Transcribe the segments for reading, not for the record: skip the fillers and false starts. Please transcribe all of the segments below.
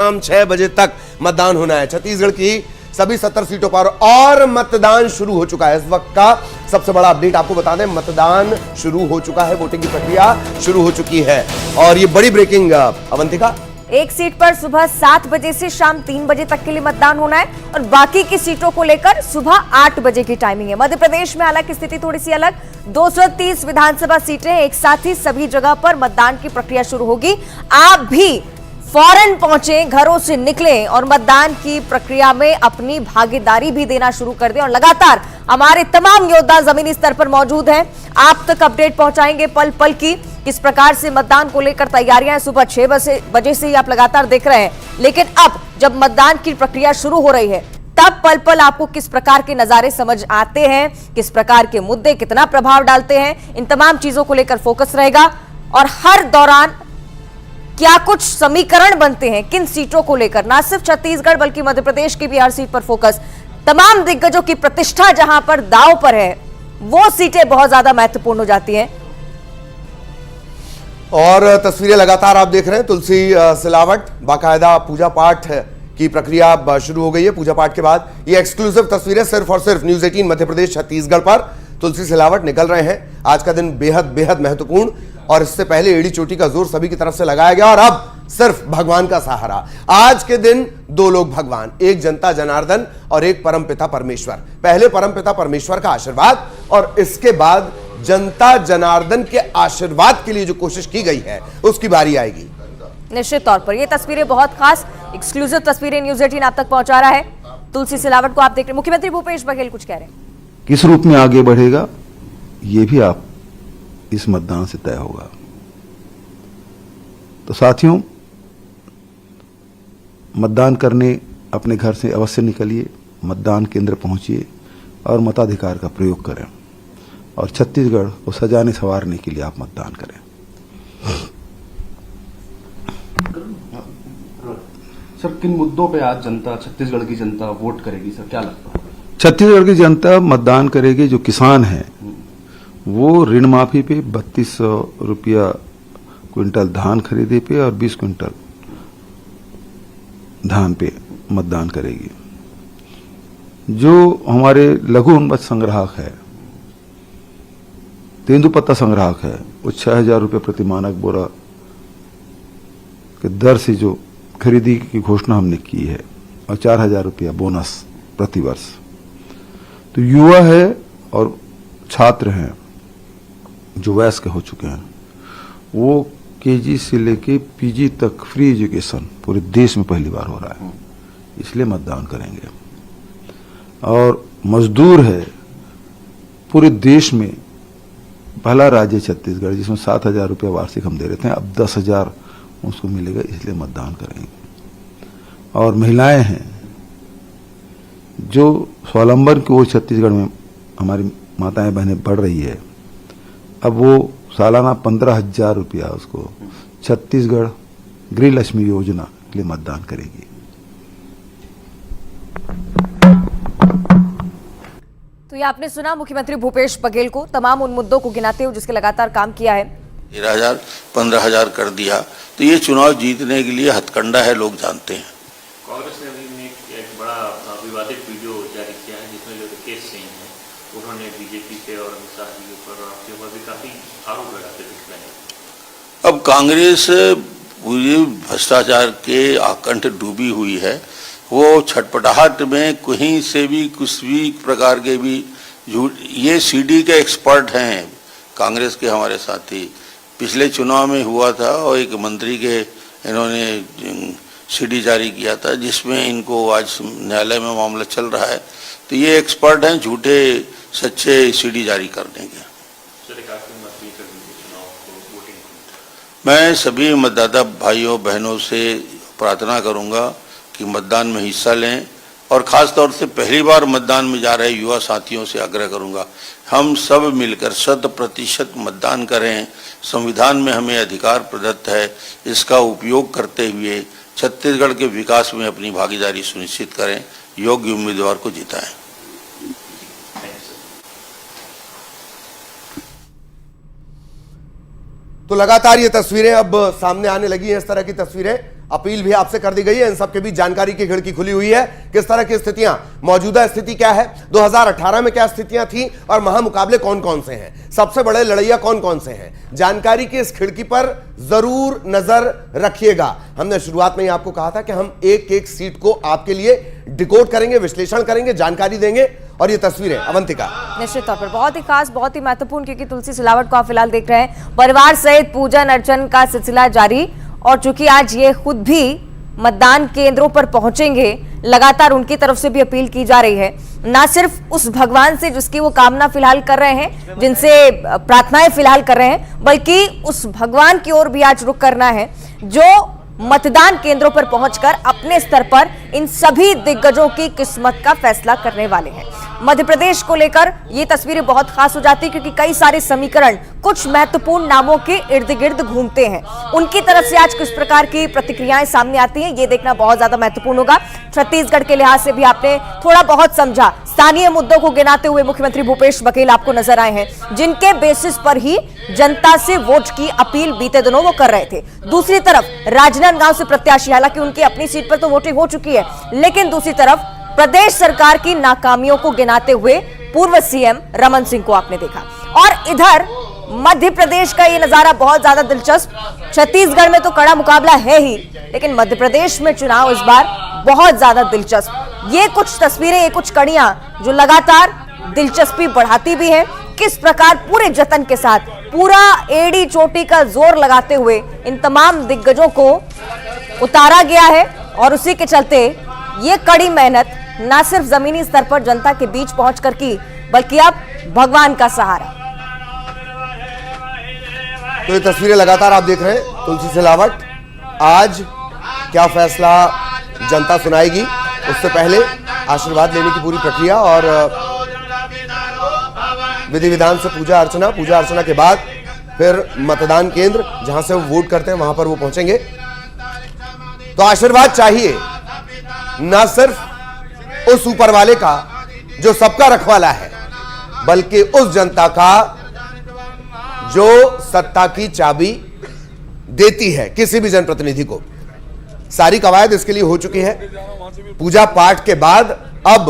शाम 6 बजे तक मतदान होना है। छत्तीसगढ़ की सभी 70 सीटों पर और मतदान शुरू हो चुका है। इस वक्त का सबसे बड़ा अपडेट आपको बता दें, मतदान शुरू हो चुका है, वोटिंग की प्रक्रिया शुरू हो चुकी है। और ये बड़ी ब्रेकिंग अवंतिका, एक सीट पर सुबह 7 बजे से शाम 3 बजे तक के लिए मतदान होना है और बाकी की सीटों को लेकर सुबह 8 बजे की टाइमिंग है। मध्य प्रदेश में हालांकि स्थिति थोड़ी सी अलग, 230 विधानसभा सीटें, एक साथ ही सभी जगह पर मतदान की प्रक्रिया शुरू होगी। आप भी फौरन पहुंचे, घरों से निकलें और मतदान की प्रक्रिया में अपनी भागीदारी भी देना शुरू कर दें। और लगातार हमारे तमाम योद्धा जमीनी स्तर पर मौजूद हैं, आप तक अपडेट पहुंचाएंगे पल पल की, किस प्रकार से मतदान को लेकर तैयारियां हैं। सुबह 6 बजे से ही आप लगातार देख रहे हैं, लेकिन अब जब मतदान की प्रक्रिया शुरू हो रही है तब पल पल आपको किस प्रकार के नजारे समझ आते हैं, किस प्रकार के मुद्दे कितना प्रभाव डालते हैं, इन तमाम चीजों को लेकर फोकस रहेगा। और हर दौरान क्या कुछ समीकरण बनते हैं किन सीटों को लेकर, ना सिर्फ छत्तीसगढ़ बल्कि मध्य प्रदेश की भी हर सीट पर फोकस। तमाम दिग्गजों की प्रतिष्ठा जहां पर दांव पर है, वो सीटें बहुत ज्यादा महत्वपूर्ण हो जाती हैं। और तस्वीरें लगातार आप देख रहे हैं, तुलसी सिलावट, बाकायदा पूजा पाठ की प्रक्रिया शुरू हो गई है। पूजा पाठ के बाद ये एक्सक्लूसिव तस्वीरें सिर्फ और सिर्फ न्यूज 18 मध्य प्रदेश छत्तीसगढ़ पर। तुलसी सिलावट निकल रहे हैं। आज का दिन बेहद बेहद महत्वपूर्ण, और इससे पहले एड़ी चोटी का जोर सभी की तरफ से लगाया गया और अब सिर्फ भगवान का सहारा। आज के दिन दो लोग भगवान, एक जनता जनार्दन और एक परमपिता परमेश्वर। पहले परमपिता परमेश्वर का आशीर्वाद और इसके बाद जनता जनार्दन के आशीर्वाद के लिए जो कोशिश की गई है उसकी बारी आएगी। निश्चित तौर पर ये तस्वीरें बहुत खास एक्सक्लूसिव तस्वीरें न्यूज 18 आप तक पहुंचा रहा है। तुलसी सिलावट को आप देख रहे हैं। मुख्यमंत्री भूपेश बघेल कुछ कह रहे हैं, किस रूप में आगे बढ़ेगा ये भी आप इस मतदान से तय होगा। तो साथियों, मतदान करने अपने घर से अवश्य निकलिए, मतदान केंद्र पहुंचिए और मताधिकार का प्रयोग करें और छत्तीसगढ़ को सजाने संवारने के लिए आप मतदान करें। सर, किन मुद्दों पे आज जनता, छत्तीसगढ़ की जनता वोट करेगी सर, क्या लगता है? छत्तीसगढ़ की जनता मतदान करेगी। जो किसान है वो ऋण माफी पे 3200 रुपया क्विंटल धान खरीदे पे और 20 क्विंटल धान पे मतदान करेगी। जो हमारे लघु वनोपज संग्राहक है, तेंदुपत्ता संग्राहक है, वो 6000 रुपये प्रति मानक बोरा के दर से जो खरीदी की घोषणा हमने की है और 4000 रुपया बोनस प्रति वर्ष। तो युवा है और छात्र हैं जो वयस्क हो चुके हैं, वो केजी से लेके पीजी तक फ्री एजुकेशन पूरे देश में पहली बार हो रहा है, इसलिए मतदान करेंगे। और मजदूर है, पूरे देश में पहला राज्य छत्तीसगढ़ जिसमें 7000 रुपया वार्षिक हम दे रहे थे, अब 10,000 उसको मिलेगा, इसलिए मतदान करेंगे। और महिलाएं हैं जो स्वावलंबन की ओर छत्तीसगढ़ में हमारी माताएं बहनें बढ़ रही है, अब वो सालाना 15,000 रुपया उसको छत्तीसगढ़ गृह लक्ष्मी योजना के लिए मतदान करेगी। तो ये आपने सुना मुख्यमंत्री भूपेश बघेल को, तमाम उन मुद्दों को गिनाते हुए जिसके लगातार काम किया है। 13,000 15,000 कर दिया, तो ये चुनाव जीतने के लिए हथकंडा है, लोग जानते हैं। कांग्रेस ने अभी एक बड़ा विवादित वीडियो जारी किया है जिसमें जो केस सिंह है उन्होंने बीजेपी पे और अमित शाह जी पर और आपके ऊपर भी काफी आरोप लगाते दिख रहे हैं। अब कांग्रेस पूरी भ्रष्टाचार के आकंठ डूबी हुई है। वो छटपटाहट में कहीं से भी कुछ भी प्रकार के भी झूठ, ये सीडी के एक्सपर्ट हैं कांग्रेस के हमारे साथी। पिछले चुनाव में हुआ था और एक मंत्री के इन्होंने सीडी जारी किया था जिसमें इनको आज न्यायालय में मामला चल रहा है। तो ये एक्सपर्ट हैं झूठे सच्चे सीडी जारी करने के। मैं सभी मतदाता भाइयों बहनों से प्रार्थना करूंगा कि मतदान में हिस्सा लें और ख़ास तौर से पहली बार मतदान में जा रहे युवा साथियों से आग्रह करूंगा, हम सब मिलकर 100% मतदान करें। संविधान में हमें अधिकार प्रदत्त है, इसका उपयोग करते हुए छत्तीसगढ़ के विकास में अपनी भागीदारी सुनिश्चित करें, योग्य उम्मीदवार को जिताएं। तो लगातार ये तस्वीरें अब सामने आने लगी हैं, इस तरह की तस्वीरें अपील भी आपसे कर दी गई है। इन सबके बीच जानकारी की खिड़की खुली हुई है। किस तरह की स्थितियां, मौजूदा स्थिति क्या है, 2018 में क्या स्थितियां थी और महामुकाबले कौन कौन से हैं, सबसे बड़े लड़ैया कौन कौन से हैं, जानकारी की इस खिड़की पर जरूर नजर रखिएगा। हमने शुरुआत में ही आपको कहा था कि हम एक एक सीट को आपके लिए डिकोड करेंगे, विश्लेषण करेंगे, जानकारी देंगे। और ये तस्वीरें अवंतिका, निश्चित तौर पर बहुत ही खास, बहुत ही महत्वपूर्ण, क्योंकि तुलसी सिलावट को आप फिलहाल देख रहे हैं। परिवार सहित पूजन अर्चन का सिलसिला जारी, और चूंकि आज ये खुद भी मतदान केंद्रों पर पहुंचेंगे, लगातार उनकी तरफ से भी अपील की जा रही है, ना सिर्फ उस भगवान से जिसकी वो कामना फिलहाल कर रहे हैं, जिनसे प्रार्थनाएं फिलहाल कर रहे हैं, बल्कि उस भगवान की ओर भी आज रुख करना है जो मतदान केंद्रों पर पहुंचकर अपने स्तर पर इन सभी दिग्गजों की किस्मत का फैसला करने वाले हैं। मध्य प्रदेश को लेकर ये तस्वीरें बहुत खास हो जाती है, क्योंकि कई सारे समीकरण कुछ महत्वपूर्ण नामों के इर्द गिर्द घूमते हैं। उनकी तरफ से आज किस प्रकार की प्रतिक्रियाएं सामने आती हैं, ये देखना बहुत ज्यादा महत्वपूर्ण होगा। छत्तीसगढ़ के लिहाज से भी आपने थोड़ा बहुत समझा, स्थानीय मुद्दों को गिनाते हुए मुख्यमंत्री भूपेश बघेल आपको नजर आए हैं, जिनके बेसिस पर ही जनता से वोट की अपील बीते दिनों वो कर रहे थे। दूसरी तरफ राजनांदगांव से प्रत्याशी, हालांकि उनकी अपनी सीट पर तो वोटिंग हो चुकी है, लेकिन दूसरी तरफ प्रदेश सरकार की नाकामियों को गिनाते हुए पूर्व सीएम रमन सिंह को आपने देखा। और इधर मध्य प्रदेश का ये नजारा बहुत ज्यादा दिलचस्प। छत्तीसगढ़ में तो कड़ा मुकाबला है ही, लेकिन मध्य प्रदेश में चुनाव इस बार बहुत ज्यादा दिलचस्प। ये कुछ तस्वीरें, ये कुछ कड़ियां जो लगातार दिलचस्पी बढ़ाती भी है। किस प्रकार पूरे जतन के साथ, पूरा एड़ी चोटी का जोर लगाते हुए इन तमाम दिग्गजों को उतारा गया है, और उसी के चलते ये कड़ी मेहनत ना सिर्फ जमीनी स्तर पर जनता के बीच पहुंचकर की, बल्कि अब भगवान का सहारा। तो ये तस्वीरें लगातार आप देख रहे हैं। तुलसी सिलावट, आज क्या फैसला जनता सुनाएगी, उससे पहले आशीर्वाद लेने की पूरी प्रक्रिया और विधि विधान से पूजा अर्चना के बाद फिर मतदान केंद्र जहां से वो वोट करते हैं वहां पर वो पहुंचेंगे। तो आशीर्वाद चाहिए ना सिर्फ उस ऊपर वाले का जो सबका रखवाला है, बल्कि उस जनता का जो सत्ता की चाबी देती है किसी भी जनप्रतिनिधि को। सारी कवायद इसके लिए हो चुकी है। पूजा पाठ के बाद अब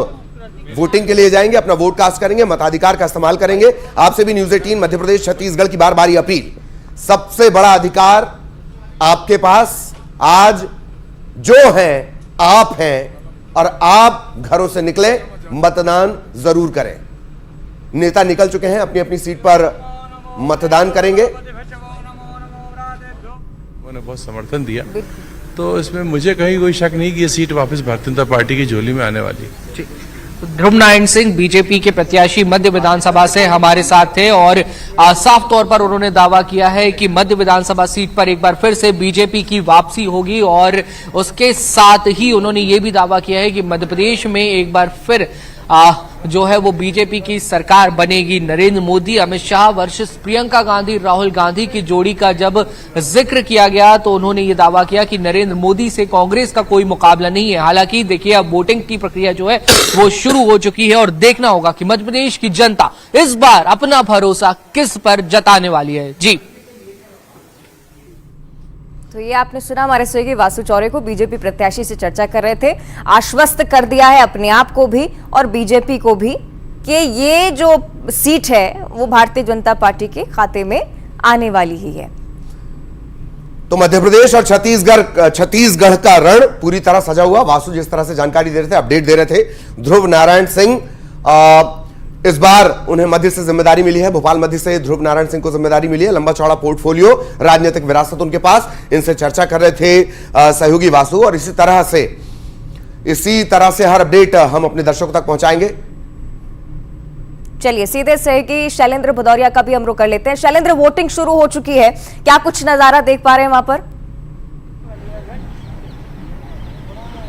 वोटिंग के लिए जाएंगे, अपना वोट कास्ट करेंगे, मताधिकार का इस्तेमाल करेंगे। आपसे भी न्यूज 18 मध्य प्रदेश छत्तीसगढ़ की बार बार अपील, सबसे बड़ा अधिकार आपके पास आज जो है आप हैं, और आप घरों से निकले, मतदान जरूर करें। नेता निकल चुके हैं, अपनी अपनी सीट पर मतदान करेंगे। उन्होंने बहुत समर्थन दिया, तो इसमें मुझे कहीं कोई शक नहीं कि ये सीट वापस भारतीय जनता पार्टी की झोली में आने वाली है। ध्रुव नारायण सिंह बीजेपी के प्रत्याशी मध्य विधानसभा से हमारे साथ थे, और साफ तौर पर उन्होंने दावा किया है कि मध्य विधानसभा सीट पर एक बार फिर से बीजेपी की वापसी होगी, और उसके साथ ही उन्होंने ये भी दावा किया है कि मध्य प्रदेश में एक बार फिर जो है वो बीजेपी की सरकार बनेगी। नरेंद्र मोदी, अमित शाह वर्सेस प्रियंका गांधी, राहुल गांधी की जोड़ी का जब जिक्र किया गया तो उन्होंने ये दावा किया कि नरेंद्र मोदी से कांग्रेस का कोई मुकाबला नहीं है। हालांकि देखिए, अब वोटिंग की प्रक्रिया जो है वो शुरू हो चुकी है, और देखना होगा कि मध्य प्रदेश की जनता इस बार अपना भरोसा किस पर जताने वाली है। जी, तो ये आपने सुना हमारे सहयोगी वासु चौरे को, बीजेपी प्रत्याशी से चर्चा कर रहे थे। आश्वस्त कर दिया है अपने आप को भी और बीजेपी को भी कि ये जो सीट है वो भारतीय जनता पार्टी के खाते में आने वाली ही है। तो मध्य प्रदेश और छत्तीसगढ़ का रण पूरी तरह सजा हुआ। वासु जिस तरह से जानकारी दे रहे थे, अपडेट दे रहे थे, ध्रुव नारायण सिंह इस बार उन्हें मध्य से जिम्मेदारी मिली है। भोपाल मध्य से ध्रुव नारायण सिंह को जिम्मेदारी मिली है। लंबा चौड़ा पोर्टफोलियो, राजनीतिक विरासत उनके पास। इनसे चर्चा कर रहे थे सहयोगी वासु, और इसी तरह से हर अपडेट हम अपने दर्शकों तक पहुंचाएंगे। चलिए सीधे सहयोगी शैलेंद्र भदौरिया का भी हम रुख कर लेते हैं। शैलेंद्र, वोटिंग शुरू हो चुकी है, क्या कुछ नजारा देख पा रहे हैं वहां पर?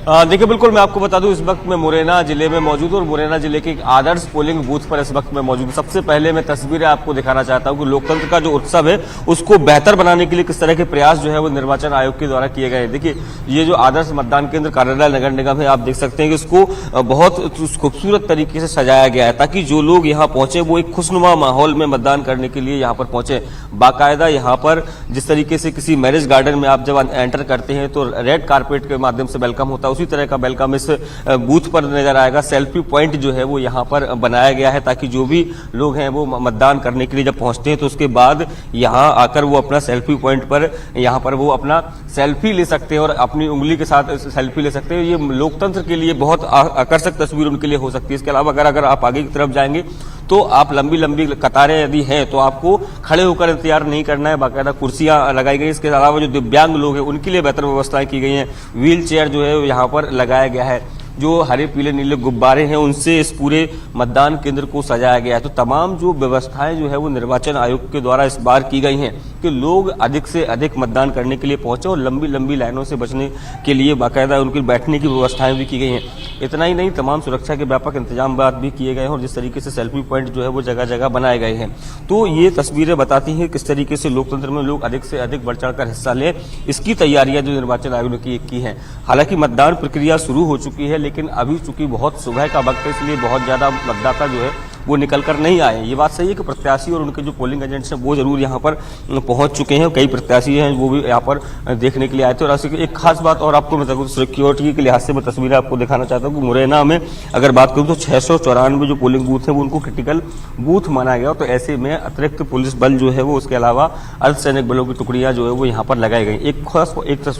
देखिए बिल्कुल मैं आपको बता दूं, इस वक्त मैं मुरैना जिले में मौजूद हूं और मुरैना जिले के एक आदर्श पोलिंग बूथ पर इस वक्त मैं मौजूद हूं। सबसे पहले मैं तस्वीरें आपको दिखाना चाहता हूं कि लोकतंत्र का जो उत्सव है उसको बेहतर बनाने के लिए किस तरह के प्रयास जो है वो निर्वाचन आयोग के द्वारा किए गए हैं। देखिए ये जो आदर्श मतदान केंद्र कार्यालय नगर निगम है, आप देख सकते हैं कि इसको बहुत खूबसूरत तरीके से सजाया गया है ताकि जो लोग यहाँ पहुंचे वो एक खुशनुमा माहौल में मतदान करने के लिए यहाँ पर पहुंचे। बाकायदा यहाँ पर जिस तरीके से किसी मैरिज गार्डन में आप जब एंटर करते हैं तो रेड कारपेट के माध्यम से वेलकम होता है, उसी तरह का वेलकम इस बूथ पर नजर आएगा। सेल्फी पॉइंट जो है वो यहाँ पर बनाया गया है ताकि जो भी लोग हैं वो मतदान करने के लिए जब पहुंचते हैं तो उसके बाद यहाँ आकर वो अपना सेल्फी पॉइंट पर यहाँ पर वो अपना सेल्फी ले सकते हैं और अपनी उंगली के साथ सेल्फी ले सकते हैं। ये लोकतंत्र के लिए बहुत आकर्षक तस्वीर उनके लिए हो सकती है। इसके अलावा अगर आप आगे की तरफ जाएंगे तो आप लंबी लंबी कतारें यदि हैं तो आपको खड़े होकर इंतजार नहीं करना है, बाकायदा कुर्सियां लगाई गई। इसके अलावा जो दिव्यांग लोग हैं उनके लिए बेहतर व्यवस्थाएं की गई हैं। व्हील चेयर जो है यहाँ पर लगाया गया है, जो हरे पीले नीले गुब्बारे हैं उनसे इस पूरे मतदान केंद्र को सजाया गया है। तो तमाम जो व्यवस्थाएं जो है वो निर्वाचन आयोग के द्वारा इस बार की गई हैं कि लोग अधिक से अधिक मतदान करने के लिए पहुंचे और लंबी लंबी लाइनों से बचने के लिए बाकायदा उनकी बैठने की व्यवस्थाएं भी की गई हैं। इतना ही नहीं, तमाम सुरक्षा के व्यापक इंतजाम भी किए गए हैं और जिस तरीके से सेल्फी पॉइंट जो है वो जगह जगह बनाए गए हैं। तो ये तस्वीरें बताती हैं किस तरीके से लोकतंत्र में लोग अधिक से अधिक बढ़ चढ़कर हिस्सा लें। इसकी तैयारियां जो निर्वाचन आयोग ने की हैं। हालांकि मतदान प्रक्रिया शुरू हो चुकी है लेकिन अभी चूंकि बहुत सुबह का वक्त है इसलिए बहुत ज्यादा मतदाता जो है वो निकल कर नहीं आए। ये बात सही है कि प्रत्याशी और उनके जो पोलिंग एजेंट्स हैं वो जरूर यहाँ पर पहुंच चुके हैं। कई प्रत्याशी हैं वो भी यहाँ पर देखने के लिए आए थे। और एक खास बात और आपको मैं सिक्योरिटी के लिहाज से मैं तस्वीरें आपको दिखाना चाहता हूँ कि मुरैना में अगर बात करूँ तो 694 जो पोलिंग बूथ है वो उनको क्रिटिकल बूथ माना गया। तो ऐसे में अतिरिक्त पुलिस बल जो है वो उसके अलावा अर्धसैनिक बलों की टुकड़ियां जो है वो यहाँ पर लगाई गई। एक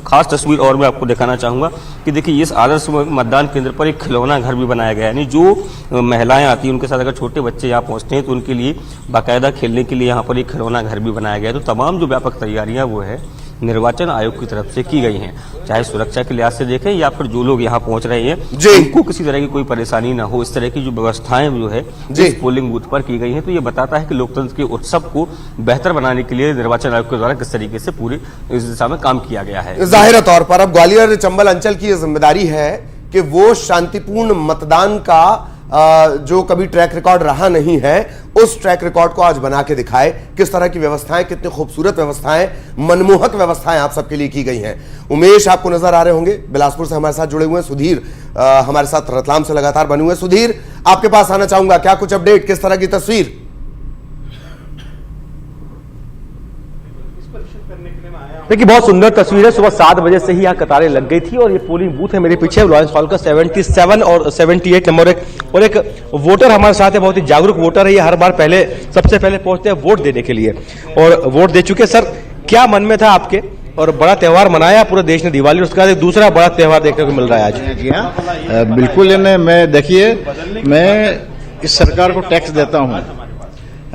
खास तस्वीर और मैं आपको दिखाना चाहूंगा कि देखिए इस आदर्श मतदान केंद्र पर एक खिलौना घर भी बनाया गया है। यानी जो महिलाएं आती हैं उनके साथ अगर छोटे बच्चे यहाँ पहुंचते हैं तो उनके लिए बाकायदा खेलने के लिए यहाँ पर एक खिलौना घर भी बनाया गया है। तो तमाम जो व्यापक तैयारियां वो है निर्वाचन आयोग की तरफ से की गई हैं, चाहे सुरक्षा के लिहाज से देखें या फिर जो लोग यहाँ पहुंच रहे हैं उनको किसी तरह की कोई परेशानी ना हो, इस तरह की जो व्यवस्थाएं जो है इस पोलिंग बूथ पर की गई हैं। तो ये बताता है कि लोकतंत्र के उत्सव को बेहतर बनाने के लिए निर्वाचन आयोग के द्वारा किस तरीके से पूरी इस दिशा में काम किया गया है। जाहिर तौर पर अब ग्वालियर चंबल अंचल की जिम्मेदारी है कि वो शांतिपूर्ण मतदान का जो कभी ट्रैक रिकॉर्ड रहा नहीं है उस ट्रैक रिकॉर्ड को आज बना के दिखाए। किस तरह की व्यवस्थाएं, कितनी खूबसूरत व्यवस्थाएं, मनमोहक व्यवस्थाएं आप सबके लिए की गई हैं। उमेश आपको नजर आ रहे होंगे, बिलासपुर से हमारे साथ जुड़े हुए हैं। सुधीर हमारे साथ रतलाम से लगातार बने हुए। सुधीर, आपके पास आना चाहूंगा, क्या कुछ अपडेट, किस तरह की तस्वीर? देखिए बहुत सुंदर तस्वीर है। सुबह 7 बजे से ही यहाँ कतारें लग गई थी और ये पोलिंग बूथ है मेरे पीछे लॉरेंस हॉल का 77 और 78 नंबर एक वोटर हमारे साथ है, बहुत ही जागरूक वोटर है। ये हर बार सबसे पहले पहुंचते हैं वोट देने के लिए और वोट दे चुके। सर क्या मन में था आपके? और बड़ा त्यौहार मनाया पूरे देश ने दिवाली, उसके बाद एक दूसरा बड़ा त्यौहार देखने को मिल रहा है आज। जी हाँ, बिल्कुल। मैं देखिए, मैं इस सरकार को टैक्स देता हूँ,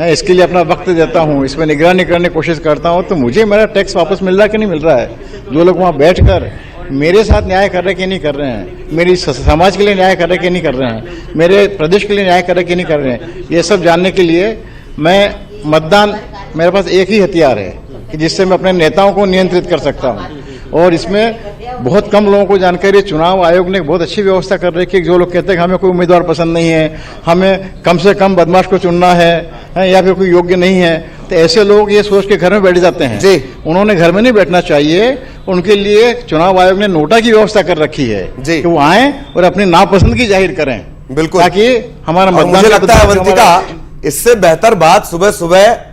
इसके लिए अपना वक्त देता हूँ, इसमें निगरानी करने की कोशिश करता हूँ, तो मुझे मेरा टैक्स वापस मिल रहा है कि नहीं मिल रहा है? जो लोग वहाँ बैठकर मेरे साथ न्याय कर रहे कि नहीं कर रहे हैं, मेरी समाज के लिए न्याय कर रहे कि नहीं कर रहे हैं, मेरे प्रदेश के लिए न्याय कर रहे कि नहीं कर रहे हैं, ये सब जानने के लिए मैं मतदान, मेरे पास एक ही हथियार है कि जिससे मैं अपने नेताओं को नियंत्रित कर सकता हूँ। और इसमें बहुत कम लोगों को जानकारी। चुनाव आयोग ने बहुत अच्छी व्यवस्था कर रही है कि जो लोग कहते हैं कि हमें कोई उम्मीदवार पसंद नहीं है, हमें कम से कम बदमाश को चुनना है या फिर कोई योग्य नहीं है, तो ऐसे लोग ये सोच के घर में बैठ जाते हैं। जी, उन्होंने घर में नहीं बैठना चाहिए। उनके लिए चुनाव आयोग ने नोटा की व्यवस्था कर रखी है कि वो आए और अपनी नापसंदगी जाहिर करें। बिल्कुल, ताकि हमारा मतदान। मुझे लगता है अवंतिका, इससे बेहतर बात सुबह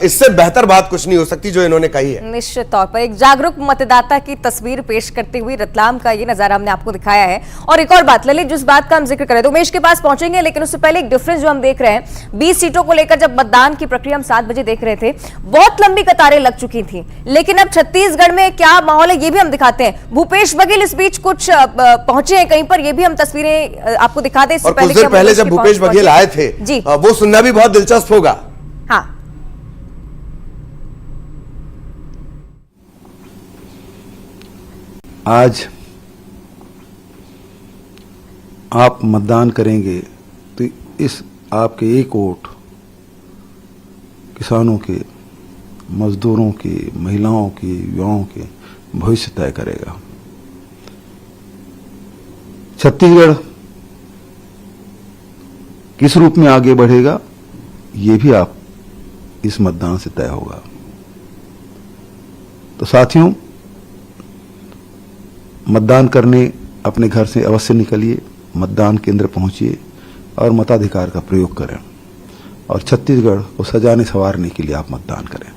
इससे बेहतर बात कुछ नहीं हो सकती जो इन्होंने कही है। निश्चित तौर पर एक जागरूक मतदाता की तस्वीर पेश करते हुए रतलाम का ये नजारा हमने आपको दिखाया है। और एक और बात ललित, जिस बात का हम जिक्र करें तो उमेश के पास पहुंचेंगे, लेकिन उससे पहले एक डिफरेंस जो हम देख रहे हैं 20 सीटों को लेकर जब मतदान की प्रक्रिया हम 7 बजे देख रहे थे, बहुत लंबी कतारें लग चुकी थी। लेकिन अब छत्तीसगढ़ में क्या माहौल है ये भी हम दिखाते हैं। भूपेश बघेल इस बीच कुछ पहुंचे हैं कहीं पर, ये भी हम तस्वीरें आपको दिखा दें। और कुछ देर पहले जब भूपेश बघेल आए थे जी, वो सुनना भी बहुत दिलचस्प होगा। हाँ, आज आप मतदान करेंगे तो इस आपके एक वोट किसानों के, मजदूरों की, महिलाओं की, युवाओं के भविष्य तय करेगा। छत्तीसगढ़ किस रूप में आगे बढ़ेगा ये भी आप इस मतदान से तय होगा। तो साथियों, मतदान करने अपने घर से अवश्य निकलिए, मतदान केंद्र पहुंचिए और मताधिकार का प्रयोग करें और छत्तीसगढ़ को सजाने संवारने के लिए आप मतदान करें।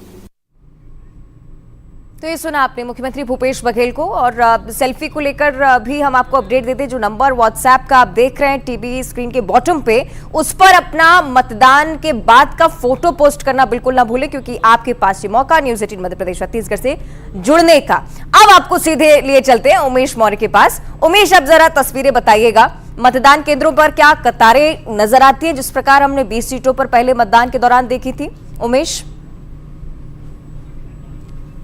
तो ये सुना आपने मुख्यमंत्री भूपेश बघेल को। और सेल्फी को लेकर भी हम आपको अपडेट देते, जो नंबर व्हाट्सएप का आप देख रहे हैं टीवी स्क्रीन के बॉटम पे, उस पर अपना मतदान के बाद का फोटो पोस्ट करना बिल्कुल ना भूलें, क्योंकि आपके पास ये मौका न्यूज 18 मध्य प्रदेश छत्तीसगढ़ से जुड़ने का। अब आपको सीधे लिए चलते हैं उमेश मौर्य के पास। उमेश, अब जरा तस्वीरें बताइएगा, मतदान केंद्रों पर क्या कतारें नजर आती हैं, जिस प्रकार हमने 20 सीटों पर पहले मतदान के दौरान देखी थी? उमेश,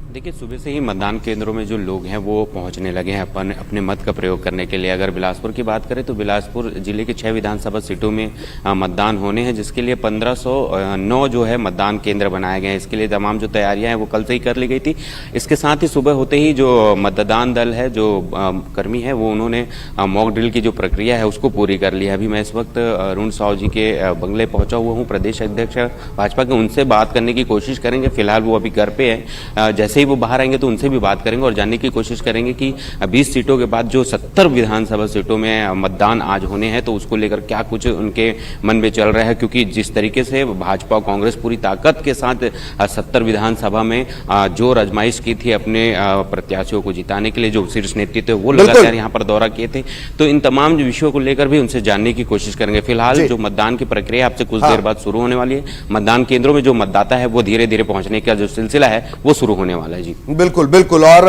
देखिए, सुबह से ही मतदान केंद्रों में जो लोग हैं वो पहुंचने लगे हैं अपने मत का प्रयोग करने के लिए। अगर बिलासपुर की बात करें तो बिलासपुर जिले के 6 विधानसभा सीटों में मतदान होने हैं, जिसके लिए 1509 जो है मतदान केंद्र बनाए गए हैं। इसके लिए तमाम जो तैयारियां हैं वो कल से ही कर ली गई थी। इसके साथ ही सुबह होते ही जो मतदान दल है, जो कर्मी है, वो उन्होंने मॉक ड्रिल की जो प्रक्रिया है उसको पूरी कर लिया। अभी मैं इस वक्त अरुण साव जी के बंगले पहुंचा हुआ हूँ। प्रदेश अध्यक्ष भाजपा के, उनसे बात करने की कोशिश करेंगे। फिलहाल वो अभी घर पे है, जैसे ही वो बाहर आएंगे तो उनसे भी बात करेंगे और जानने की कोशिश करेंगे कि 20 सीटों के बाद जो 70 विधानसभा सीटों में मतदान आज होने हैं तो उसको लेकर क्या कुछ उनके मन में चल रहा है। क्योंकि जिस तरीके से भाजपा कांग्रेस पूरी ताकत के साथ 70 विधानसभा में जो आजमाइश की थी अपने प्रत्याशियों को जिताने के लिए, जो शीर्ष नेतृत्व वो लगातार यहाँ पर दौरा किए थे, तो इन तमाम विषयों को लेकर भी उनसे जानने की कोशिश करेंगे। फिलहाल जो मतदान की प्रक्रिया आपसे कुछ देर बाद शुरू होने वाली है। मतदान केंद्रों में जो मतदाता है वो धीरे धीरे पहुंचने का जो सिलसिला है वो शुरू होने वाला है। जी बिल्कुल बिल्कुल, और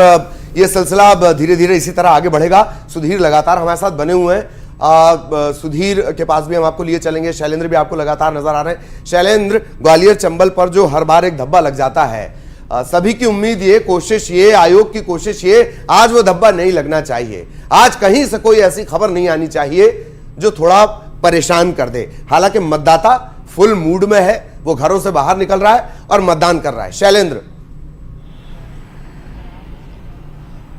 ये सिलसिला अब धीरे धीरे इसी तरह आगे बढ़ेगा। सुधीर लगातार हमारे साथ बने हुए हैं। सुधीर के पास भी हम आपको लिए चलेंगे। शैलेंद्र भी आपको लगातार नजर आ रहे हैं। शैलेंद्र, ग्वालियर चंबल पर जो हर बार एक धब्बा लग जाता है, सभी की उम्मीद ये, कोशिश ये, आयोग की कोशिश ये, आज वो धब्बा नहीं लगना चाहिए। आज कहीं से कोई ऐसी खबर नहीं आनी चाहिए जो थोड़ा परेशान कर दे। हालांकि मतदाता फुल मूड में है, वो घरों से बाहर निकल रहा है और मतदान कर रहा है। शैलेंद्र,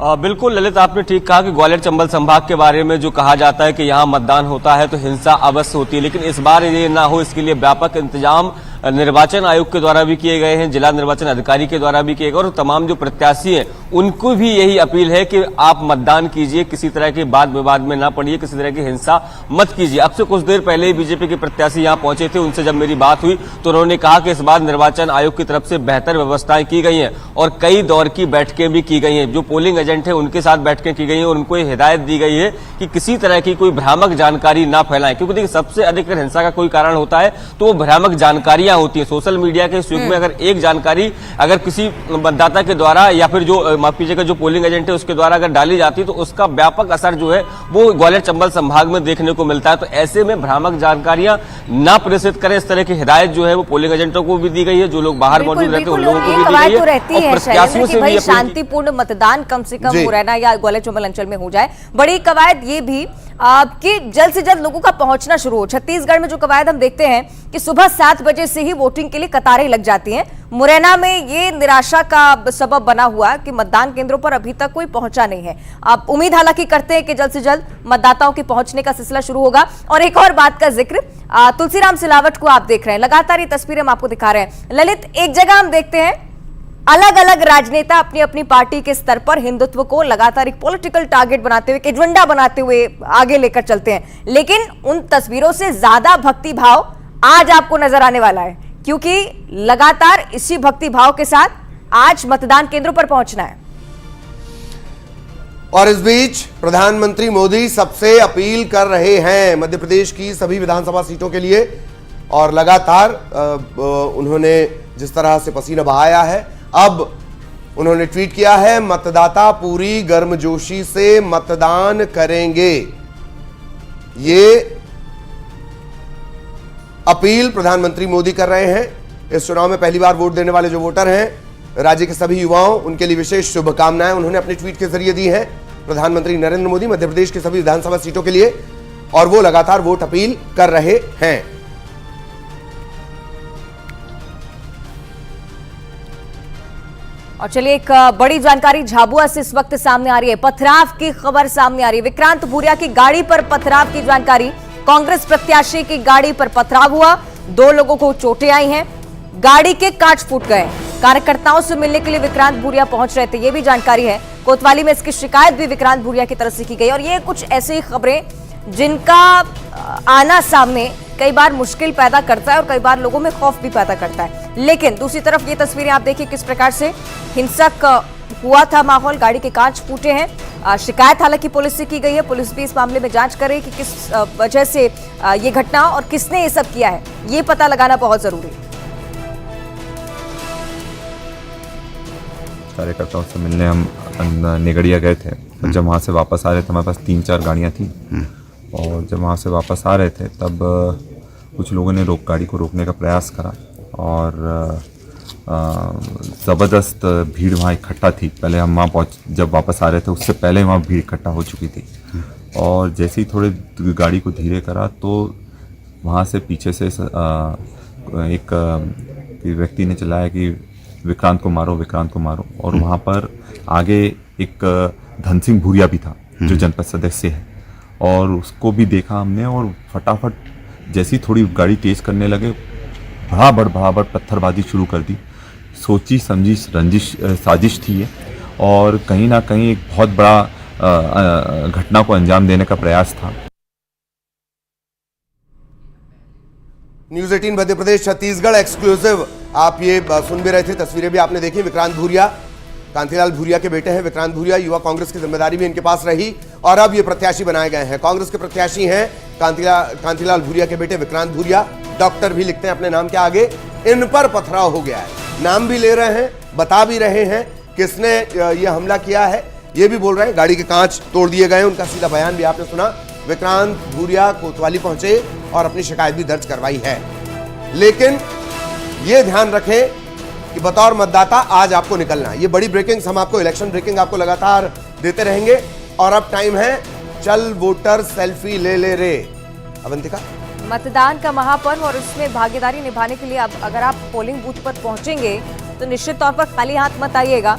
बिल्कुल ललित, आपने ठीक कहा कि ग्वालियर चंबल संभाग के बारे में जो कहा जाता है कि यहाँ मतदान होता है तो हिंसा अवश्य होती है, लेकिन इस बार ये ना हो, इसके लिए व्यापक इंतजाम निर्वाचन आयोग के द्वारा भी किए गए हैं, जिला निर्वाचन अधिकारी के द्वारा भी किए गए, और तमाम जो प्रत्याशी हैं उनको भी यही अपील है कि आप मतदान कीजिए, किसी तरह के वाद विवाद में ना पड़िए, किसी तरह की हिंसा मत कीजिए। अब से कुछ देर पहले ही बीजेपी के प्रत्याशी यहाँ पहुंचे थे। उनसे जब मेरी बात हुई तो उन्होंने कहा कि इस बार निर्वाचन आयोग की तरफ से बेहतर व्यवस्थाएं की गई हैं और कई दौर की बैठकें भी की गई हैं। जो पोलिंग एजेंट है उनके साथ बैठकें की गई हैं और उनको हिदायत दी गई है कि किसी तरह की कोई भ्रामक जानकारी ना फैलाएं, क्योंकि देखिए सबसे अधिक हिंसा का कोई कारण होता है तो वो भ्रामक जानकारियां होती है। सोशल मीडिया के इस युग में अगर एक जानकारी अगर किसी मतदाता के द्वारा या फिर जो माफ कीजिएगा जो पोलिंग एजेंट है उसके द्वारा अगर डाली जाती है तो उसका व्यापक असर जो है वो ग्वालियर चंबल संभाग में देखने को मिलता है। तो ऐसे में भ्रामक जानकारियां ना प्रेषित करें, इस तरह की हिदायत जो है वो पोलिंग एजेंटों को भी दी गई है, जो लोग बाहर मौजूद रहते हैं उन लोगों को भी दी गई है, और प्रत्याशियों से भी शांतिपूर्ण मतदान कम से कम मुरैना या ग्वालियर चंबल अंचल में हो जाए। बड़ी कवायद ये भी कि जल्द से जल्द लोगों का पहुंचना शुरू हो। छत्तीसगढ़ में जो कवायद हम देखते हैं कि सुबह 7 बजे से ही वोटिंग के लिए कतारें लग जाती हैं। मुरैना में ये निराशा का सबब बना हुआ कि मतदान केंद्रों पर अभी तक कोई पहुंचा नहीं है। आप उम्मीद हालांकि करते हैं कि जल्द से जल्द मतदाताओं के पहुंचने का सिलसिला शुरू होगा। और एक और बात का जिक्र, तुलसीराम सिलावट को आप देख रहे हैं, लगातार ये तस्वीरें हम आपको दिखा रहे हैं। ललित, एक जगह हम देखते हैं अलग अलग राजनेता अपनी अपनी पार्टी के स्तर पर हिंदुत्व को लगातार एक पॉलिटिकल टारगेट बनाते हुए, एजेंडा बनाते हुए आगे लेकर चलते हैं, लेकिन उन तस्वीरों से ज्यादा भक्ति भाव आज आपको नजर आने वाला है, क्योंकि लगातार इसी भक्ति भाव के साथ आज मतदान केंद्रों पर पहुंचना है। और इस बीच प्रधानमंत्री मोदी सबसे अपील कर रहे हैं मध्य प्रदेश की सभी विधानसभा सीटों के लिए, और लगातार उन्होंने जिस तरह से पसीना बहाया है, अब उन्होंने ट्वीट किया है, मतदाता पूरी गर्मजोशी से मतदान करेंगे। ये अपील प्रधानमंत्री मोदी कर रहे हैं। इस चुनाव में पहली बार वोट देने वाले जो वोटर हैं, राज्य के सभी युवाओं, उनके लिए विशेष शुभकामनाएं उन्होंने अपने ट्वीट के जरिए दी हैं प्रधानमंत्री नरेंद्र मोदी मध्य प्रदेश की सभी विधानसभा सीटों के लिए, और वो लगातार वोट अपील कर रहे हैं। और चलिए एक बड़ी जानकारी झाबुआ से इस वक्त सामने आ रही है। पथराव की खबर सामने आ रही है। विक्रांत भूरिया की गाड़ी पर पथराव की जानकारी। कांग्रेस प्रत्याशी की गाड़ी पर पथराव हुआ, 2 लोगों को चोटें आई हैं, गाड़ी के कांच फूट गए। कार्यकर्ताओं से मिलने के लिए विक्रांत भूरिया पहुंच रहे थे, यह भी जानकारी है। कोतवाली में इसकी शिकायत भी विक्रांत भूरिया की तरफ से की गई। और ये कुछ ऐसी खबरें जिनका आना सामने कई बार मुश्किल पैदा करता है और कई बार लोगों में खौफ भी पैदा करता है। लेकिन दूसरी तरफ ये तस्वीरें आप देखिए किस प्रकार से हिंसक हुआ था माहौल, गाड़ी के कांच फूटे हैं। शिकायत हालांकि पुलिस से की गई है। पुलिस भी इस मामले में जांच करे कि किस वजह से ये घटना और किसने ये सब किया है, ये पता लगाना बहुत जरूरी है। कार्यकर्ताओं से मिलने हम निगड़िया गए थे। जब वहाँ से वापस आ रहे थे, हमारे पास 3-4 गाड़ियाँ थी, और जब वहाँ से वापस आ रहे थे तब कुछ लोगों ने गाड़ी को रोकने का प्रयास करा और ज़बरदस्त भीड़ वहाँ इकट्ठा थी। पहले हम वहाँ जब वापस आ रहे थे उससे पहले वहाँ भीड़ इकट्ठा हो चुकी थी, और जैसे ही थोड़े गाड़ी को धीरे करा तो वहाँ से पीछे से एक व्यक्ति ने चिल्लाया कि विक्रांत को मारो, विक्रांत को मारो। और वहाँ पर आगे एक धन सिंह भूरिया भी था जो जनपद सदस्य है, और उसको भी देखा हमने। और फटाफट जैसी थोड़ी गाड़ी तेज करने लगे, भड़ाभड़ पत्थरबाजी शुरू कर दी। सोची समझी साजिश थी ये, और कहीं ना कहीं एक बहुत बड़ा घटना को अंजाम देने का प्रयास था। न्यूज 18 मध्य प्रदेश छत्तीसगढ़ एक्सक्लूसिव आप ये सुन भी रहे थे, तस्वीरें भी आपने देखी। विक्रांत भूरिया कांतिलाल भूरिया के बेटे हैं। विक्रांत भूरिया युवा कांग्रेस की जिम्मेदारी भी इनके पास रही और अब ये प्रत्याशी बनाए गए हैं। कांग्रेस के प्रत्याशी हैं कांतिलाल भूरिया के बेटे विक्रांत भूरिया। डॉक्टर भी लिखते हैं अपने नाम के आगे। इन पर पथराव हो गया है, नाम भी ले रहे हैं, बता भी रहे हैं किसने ये हमला किया है, ये भी बोल रहे हैं। गाड़ी के कांच तोड़ दिए गए, उनका सीधा बयान भी आपने सुना। विक्रांत भूरिया कोतवाली पहुंचे और अपनी शिकायत भी दर्ज करवाई है। लेकिन ये ध्यान रखें कि बतौर मतदाता आज आपको निकलना है। ये बड़ी ब्रेकिंग्स हम आपको, इलेक्शन ब्रेकिंग आपको लगातार देते रहेंगे। और अब टाइम है चल वोटर सेल्फी ले ले रे। अवंतिका, मतदान का महापर्व और उसमें भागीदारी निभाने के लिए अब अगर आप पोलिंग बूथ पर पहुंचेंगे तो निश्चित तौर पर खाली हाथ मत आइएगा।